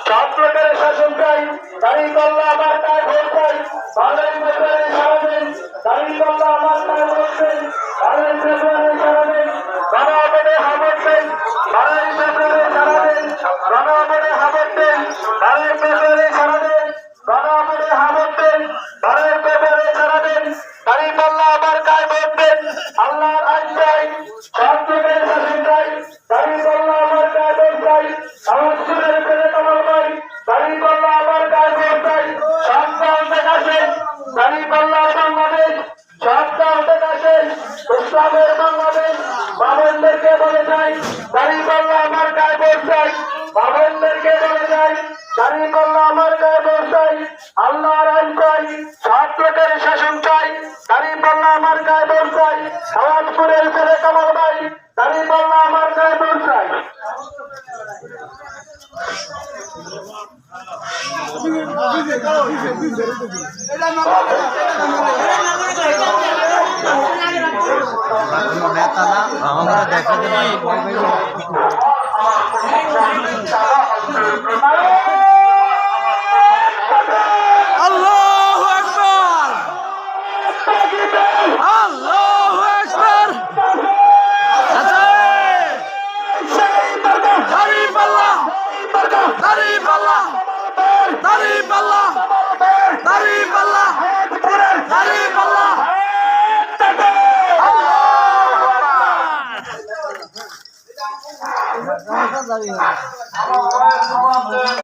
সব প্রকারের শাসন চাই, দাঁড়িয়ে পাল্লা আমার কাজ ভোট চাই, বাংলাদেশ সরকারের সারা দিন, দাঁড়িয়ে পাল্লা আমার কাজ ভোট চাই, বাংলাদেশ সরকারের সারা দিন, গণঅবরোধে হামলা চাই, বাংলাদেশ সরকারের সারা দিন, গণঅবরোধে হামলা চাই, বাংলাদেশ সরকারের সারা দিন, গণঅবরোধে হামলা চাই, বাংলাদেশ সরকারের সারা দিন, দাঁড়িয়ে পাল্লা আমার কাজ ভোট দেন, আল্লাহর আইন চাই, সব প্রকারের শাসন চাই, দাঁড়িয়ে পাল্লা আমার কাজ ভোট চাই, আমার সুরের পেলে কমল ভাই, দাঁড়িয়ে পাল্লা আমার কাজ ভোট চাই, সব গাঁওতে আসেন, দাঁড়িয়ে পাল্লা বাংলাদেশ, সব গাঁওতে আসেন, ইসলামের বাংলাদেশ, বাবনদেরকে বলে যাই, দাঁড়িয়ে পাল্লা আমার কাজ ভোট চাই, বাবনদেরকে বলে যাই, দাঁড়িয়ে পাল্লা আমার কাজ ভোট চাই, আল্লাহর আইন চাই, সব প্রকারের শাসন চাই, দাঁড়িয়ে পাল্লা আমার কাজ ভোট চাই, সওয়ালপুরের পেলে কমল ভাই, দাঁড়িয়ে পাল্লা আমার কাজ ভোট চাই। নেতা না আমরা দেখা যায় আল্লাহু আকবার, আল্লাহু আকবার, দাঁড়িয়ে পাল্লা, দাঁড়িয়ে পাল্লা, দাঁড়িয়ে পাল্লা, দাঁড়িয়ে পাল্লা, দাঁড়িয়ে পাল্লা, আল্লাহু আকবার।